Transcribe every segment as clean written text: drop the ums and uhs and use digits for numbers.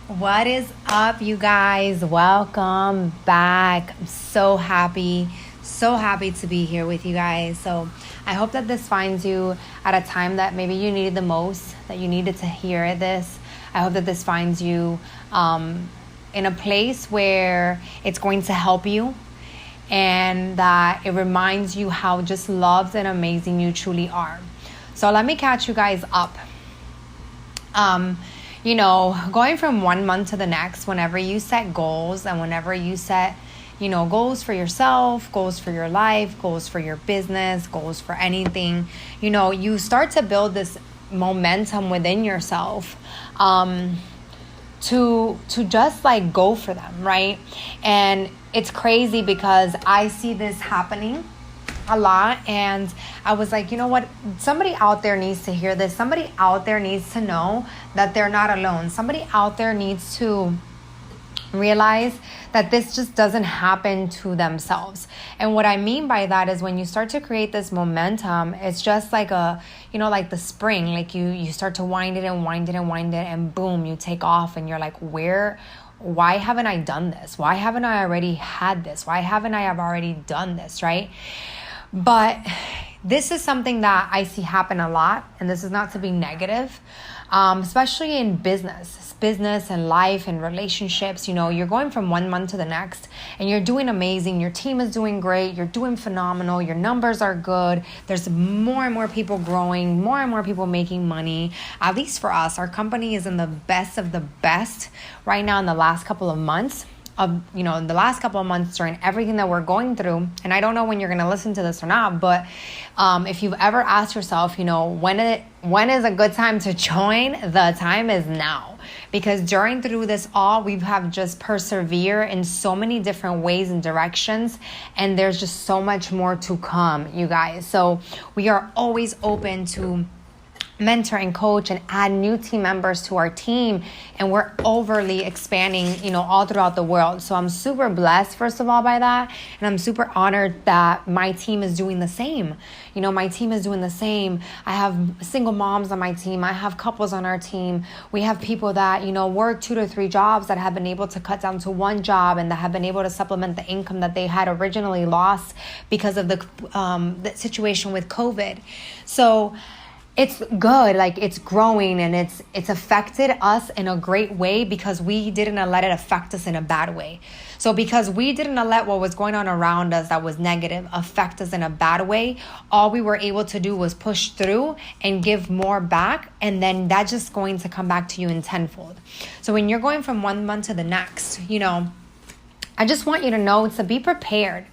What is up, you guys? Welcome back. I'm so happy to be here with you guys. So, I hope that this finds you at a time that maybe you needed the most, that you needed to hear this. I hope that this finds you in a place where it's going to help you and that it reminds you how just loved and amazing you truly are. So, let me catch you guys up. Going from 1 month to the next, whenever you set goals and whenever you set, goals for yourself, goals for your life, goals for your business, goals for anything, you start to build this momentum within yourself, to just like go for them, right? And it's crazy because I see this happening a lot, and I was like, you know what, somebody out there needs to hear this. Somebody out there needs to know that they're not alone. Somebody out there needs to realize that this just doesn't happen to themselves. And what I mean by that is when you start to create this momentum, it's just like like the spring, like you start to wind it and wind it and wind it, and boom, you take off, and you're like, why haven't I done this? Why haven't I already had this? Why haven't I already done this, right? But this is something that I see happen a lot, and this is not to be negative, especially in business and life and relationships. You're going from 1 month to the next, and you're doing amazing. Your team is doing great. You're doing phenomenal. Your numbers are good. There's more and more people growing, more and more people making money. At least for us, our company is in the best of the best right now in the last couple of months. In the last couple of months during everything that we're going through. And I don't know when you're going to listen to this or not, but if you've ever asked yourself, when is a good time to join, the time is now. Because through this all, we have just persevered in so many different ways and directions, and there's just so much more to come, you guys. So we are always open to mentor and coach and add new team members to our team, and we're overly expanding all throughout the world. So I'm super blessed, first of all, by that, and I'm super honored that my team is doing the same. My team is doing the same. I have single moms on my team. I have couples on our team. We have people that work 2 to 3 jobs that have been able to cut down to 1 job, and that have been able to supplement the income that they had originally lost because of the situation with COVID. So it's good, like it's growing, and it's affected us in a great way because we didn't let it affect us in a bad way. So because we didn't let what was going on around us that was negative affect us in a bad way, all we were able to do was push through and give more back, and then that's just going to come back to you in tenfold. So when you're going from 1 month to the next, I just want you to know to be prepared,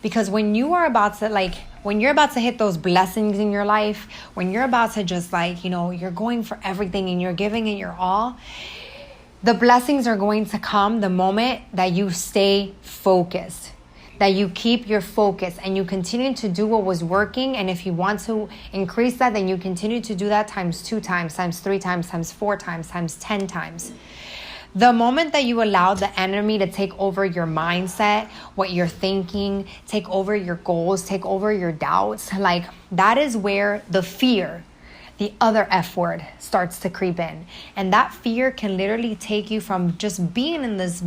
because when you're about to hit those blessings in your life, when you're about to just you're going for everything and you're giving it your all, the blessings are going to come the moment that you stay focused, that you keep your focus and you continue to do what was working. And if you want to increase that, then you continue to do that times 2 times, times 3 times, times 4 times, times 10 times. The moment that you allow the enemy to take over your mindset, what you're thinking, take over your goals, take over your doubts, that is where the fear, the other F word, starts to creep in. And that fear can literally take you from just being in this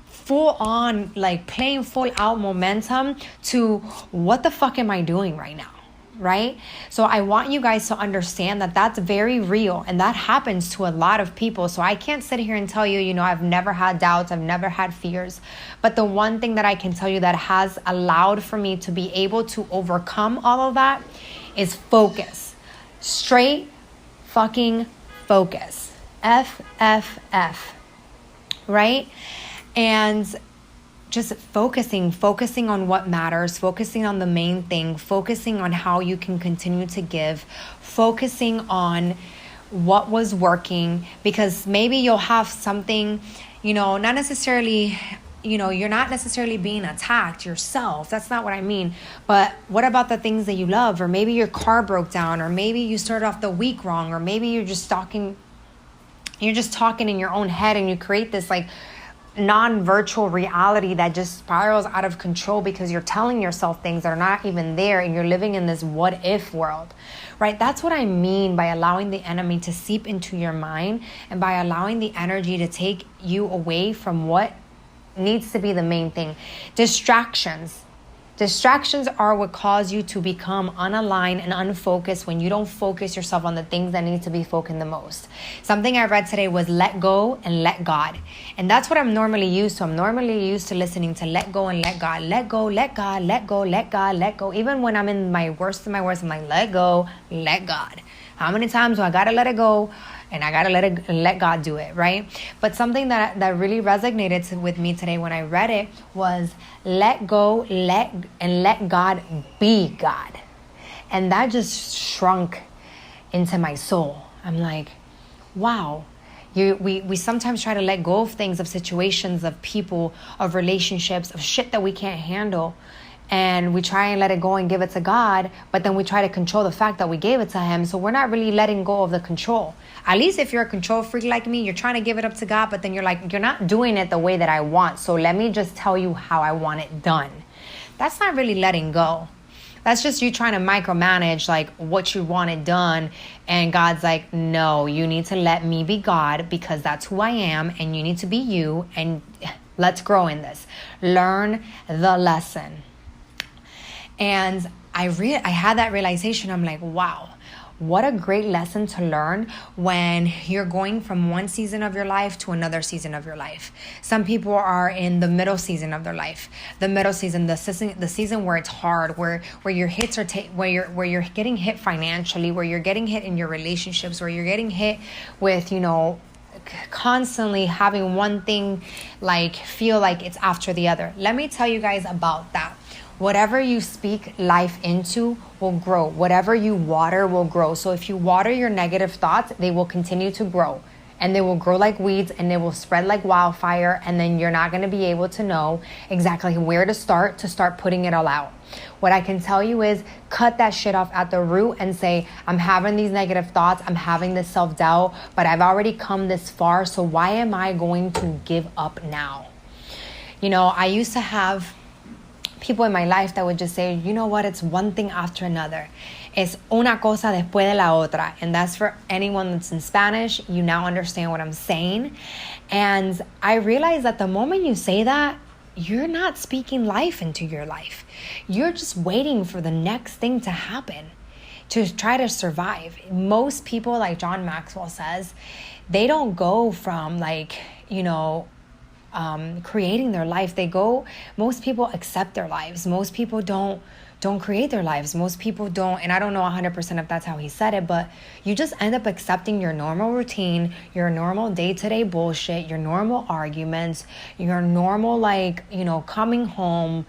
full on, playing full out momentum to what the fuck am I doing right now? Right? So I want you guys to understand that that's very real, and that happens to a lot of people. So I can't sit here and tell you, I've never had doubts, I've never had fears. But the one thing that I can tell you that has allowed for me to be able to overcome all of that is focus. Straight fucking focus. FFF. Right? And just focusing on what matters, focusing on the main thing, focusing on how you can continue to give, focusing on what was working, because maybe you'll have something, not necessarily, you're not necessarily being attacked yourself. That's not what I mean. But what about the things that you love? Or maybe your car broke down, or maybe you started off the week wrong, or maybe you're just talking in your own head and you create this non-virtual reality that just spirals out of control because you're telling yourself things that are not even there and you're living in this what if world, right? That's what I mean by allowing the enemy to seep into your mind and by allowing the energy to take you away from what needs to be the main thing. Distractions are what cause you to become unaligned and unfocused when you don't focus yourself on the things that need to be focused the most. Something I read today was let go and let God. And that's what I'm normally used to. I'm normally used to listening to let go and let God. Let go, let God, let go, let God, let go. Even when I'm in my worst of my worst, I'm like, let go, let God. How many times do I gotta let it go? And I gotta let God do it, right? But something that really resonated with me today when I read it was let go, let God be God. And that just shrunk into my soul. I'm like, wow. We sometimes try to let go of things, of situations, of people, of relationships, of shit that we can't handle. And we try and let it go and give it to God, but then we try to control the fact that we gave it to him. So we're not really letting go of the control. At least if you're a control freak like me, you're trying to give it up to God, but then you're like, you're not doing it the way that I want. So let me just tell you how I want it done. That's not really letting go. That's just you trying to micromanage like what you want it done. And God's like, no, you need to let me be God because that's who I am. And you need to be you. And let's grow in this. Learn the lesson. And I had that realization. I'm like, wow, what a great lesson to learn when you're going from one season of your life to another season of your life. Some people are in the middle season of their life. The middle season, the season where it's hard, where your hits are where you're getting hit financially, where you're getting hit in your relationships, where you're getting hit with, constantly having one thing like feel like it's after the other. Let me tell you guys about that. Whatever you speak life into will grow. Whatever you water will grow. So if you water your negative thoughts, they will continue to grow. And they will grow like weeds and they will spread like wildfire. And then you're not going to be able to know exactly where to start putting it all out. What I can tell you is cut that shit off at the root and say, I'm having these negative thoughts. I'm having this self-doubt, but I've already come this far. So why am I going to give up now? I used to have people in my life that would just say, you know what, it's one thing after another. Es una cosa después de la otra. And that's for anyone that's in Spanish. You now understand what I'm saying. And I realized that the moment you say that, you're not speaking life into your life. You're just waiting for the next thing to happen to try to survive. Most people, like John Maxwell says, they don't go from creating their life. Most people accept their lives. Most people don't create their lives. Most people don't, and I don't know 100% if that's how he said it, but you just end up accepting your normal routine, your normal day-to-day bullshit, your normal arguments, your normal coming home,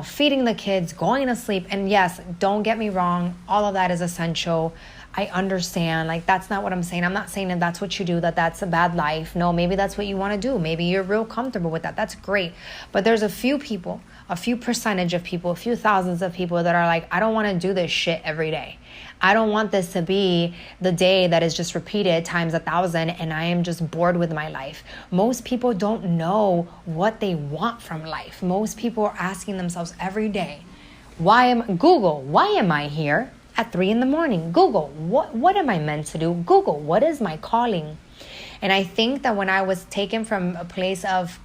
feeding the kids, going to sleep. And yes, don't get me wrong, all of that is essential. I understand, that's not what I'm saying. I'm not saying that that's what you do, that's a bad life. No, maybe that's what you want to do. Maybe you're real comfortable with that. That's great. But there's a few people, a few percentage of people, a few thousands of people that are like, I don't want to do this shit every day. I don't want this to be the day that is just repeated times 1,000 and I am just bored with my life. Most people don't know what they want from life. Most people are asking themselves every day, why am I here at 3 a.m? Google, what am I meant to do? Google, what is my calling? And I think that when I was taken from a place of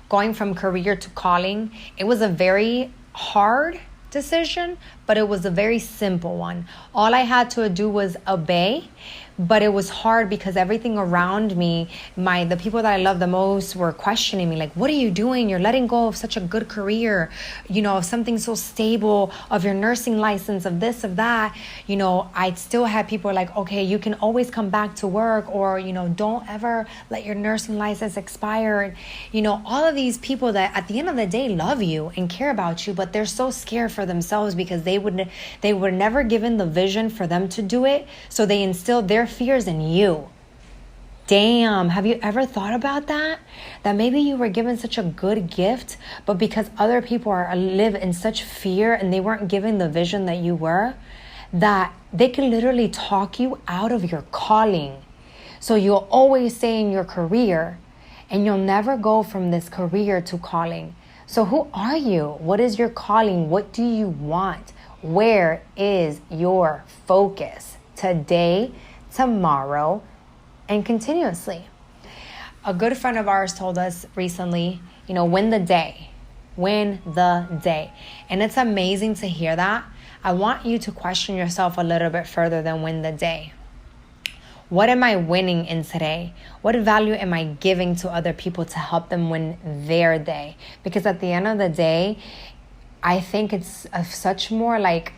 going from career to calling, it was a very hard decision, but it was a very simple one. All I had to do was obey, but it was hard because everything around me, the people that I love the most were questioning me, like, what are you doing? You're letting go of such a good career, of something so stable, of your nursing license, of this, of that. I still had people like, okay, you can always come back to work, or, don't ever let your nursing license expire. All of these people that at the end of the day love you and care about you, but they're so scared for themselves because they were never given the vision for them to do it. So they instilled their fears in you. Damn, have you ever thought about that? That maybe you were given such a good gift, but because other people live in such fear and they weren't given the vision that you were, that they can literally talk you out of your calling. So you'll always stay in your career And you'll never go from this career to calling. So who are you? What is your calling? What do you want? Where is your focus today, tomorrow, and continuously? A good friend of ours told us recently, win the day. Win the day. And it's amazing to hear that. I want you to question yourself a little bit further than win the day. What am I winning in today? What value am I giving to other people to help them win their day? Because at the end of the day, I think it's of such more like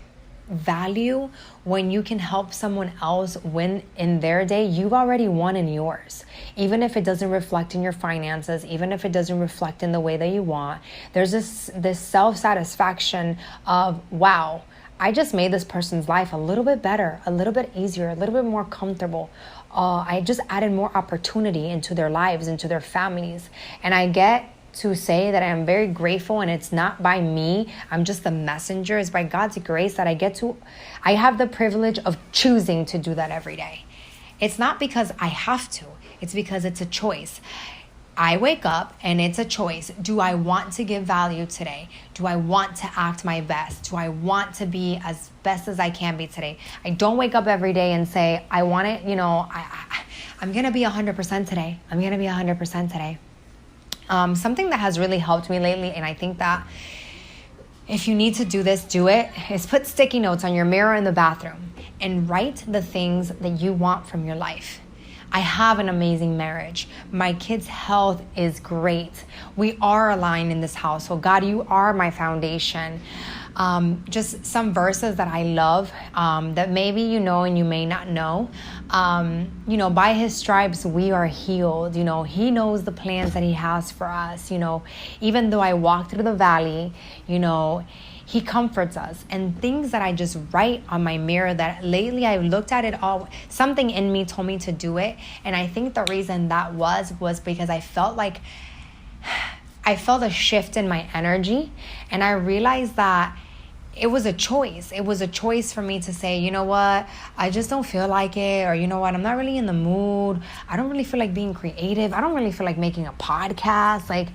value when you can help someone else win in their day. You've already won in yours. Even if it doesn't reflect in your finances, even if it doesn't reflect in the way that you want, there's this self-satisfaction of, wow, I just made this person's life a little bit better, a little bit easier, a little bit more comfortable. I just added more opportunity into their lives, into their families. And I get to say that I am very grateful, and it's not by me. I'm just the messenger. It's by God's grace that I have the privilege of choosing to do that every day. It's not because I have to. It's because it's a choice. I wake up and it's a choice. Do I want to give value today? Do I want to act my best? Do I want to be as best as I can be today? I don't wake up every day and say, I want it, I'm going to be 100% today. I'm going to be 100% today. Something that has really helped me lately, and I think that if you need to do this, do it, is put sticky notes on your mirror in the bathroom and write the things that you want from your life. I have an amazing marriage. My kids' health is great. We are aligned in this household. God, you are my foundation. Just some verses that I love that maybe you know and you may not know. By his stripes we are healed. He knows the plans that he has for us. Even though I walk through the valley, he comforts us. And things that I just write on my mirror that lately I've looked at it all, something in me told me to do it. And I think the reason that was because I felt a shift in my energy. And I realized that it was a choice. It was a choice for me to say, you know what, I just don't feel like it. Or you know what, I'm not really in the mood. I don't really feel like being creative. I don't really feel like making a podcast.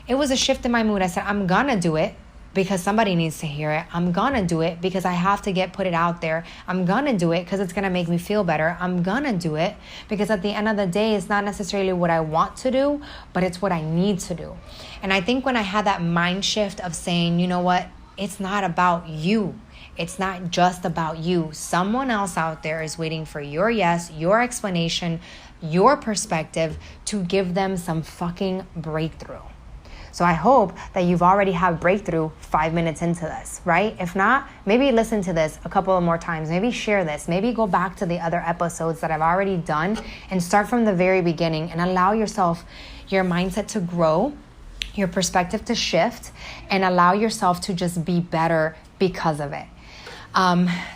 It was a shift in my mood. I said, I'm gonna do it because somebody needs to hear it. I'm gonna do it because I have to put it out there. I'm gonna do it because it's gonna make me feel better. I'm gonna do it because at the end of the day, it's not necessarily what I want to do, but it's what I need to do. And I think when I had that mind shift of saying, you know what, it's not about you. It's not just about you. Someone else out there is waiting for your yes, your explanation, your perspective to give them some fucking breakthrough. So I hope that you've already had breakthrough 5 minutes into this, right? If not, maybe listen to this a couple of more times. Maybe share this. Maybe go back to the other episodes that I've already done and start from the very beginning and allow yourself, your mindset to grow, your perspective to shift, and allow yourself to just be better because of it.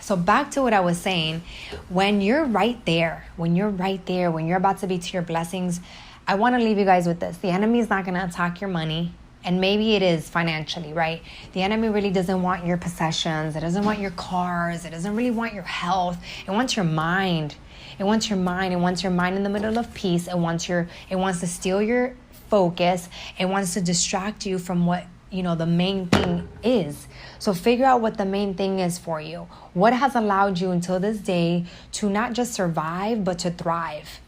So back to what I was saying, when you're right there, when you're about to be to your blessings, I want to leave you guys with this. The enemy is not going to attack your money. And maybe it is financially, right? The enemy really doesn't want your possessions. It doesn't want your cars. It doesn't really want your health. It wants your mind. It wants your mind. It wants your mind in the middle of peace. It wants to steal your focus. It wants to distract you from what, the main thing is. So figure out what the main thing is for you. What has allowed you until this day to not just survive, but to thrive?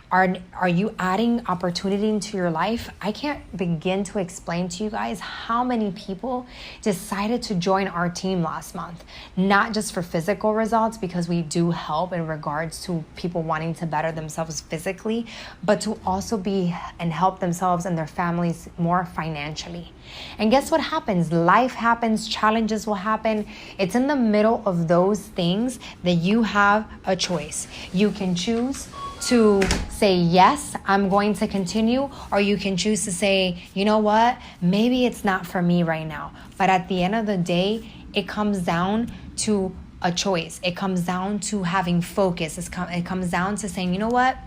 Are you adding opportunity into your life? I can't begin to explain to you guys how many people decided to join our team last month. Not just for physical results, because we do help in regards to people wanting to better themselves physically, but to also be and help themselves and their families more financially. And guess what happens? Life happens, challenges will happen. It's in the middle of those things that you have a choice. You can choose to say, yes, I'm going to continue, or you can choose to say, you know what, maybe it's not for me right now. But at the end of the day, it comes down to a choice. It comes down to having focus. It comes down to saying, you know what,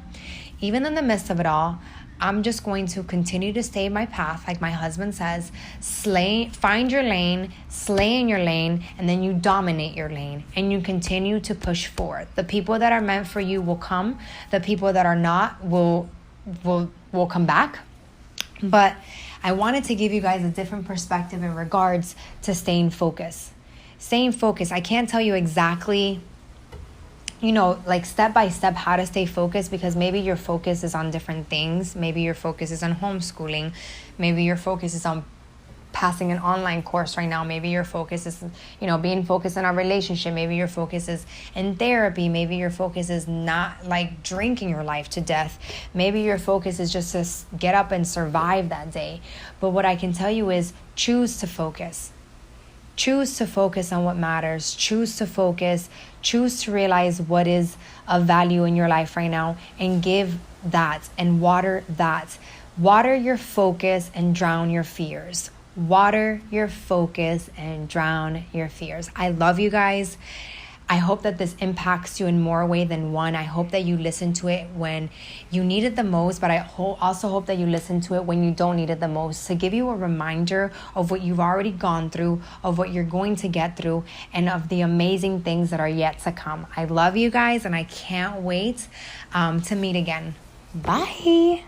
even in the midst of it all, I'm just going to continue to stay in my path, like my husband says, find your lane, slay in your lane, and then you dominate your lane, and you continue to push forward. The people that are meant for you will come. The people that are not will come back. But I wanted to give you guys a different perspective in regards to staying focused. Staying focused. I can't tell you exactly, like step by step how to stay focused, because maybe your focus is on different things. Maybe your focus is on homeschooling. Maybe your focus is on passing an online course right now. Maybe your focus is, being focused on a relationship. Maybe your focus is in therapy. Maybe your focus is not like drinking your life to death. Maybe your focus is just to get up and survive that day. But what I can tell you is choose to focus. Choose to focus on what matters. Choose to focus. Choose to realize what is of value in your life right now, and give that and water that. Water your focus and drown your fears. Water your focus and drown your fears. I love you guys. I hope that this impacts you in more way than one. I hope that you listen to it when you need it the most, but I also hope that you listen to it when you don't need it the most, to give you a reminder of what you've already gone through, of what you're going to get through, and of the amazing things that are yet to come. I love you guys, and I can't wait to meet again. Bye.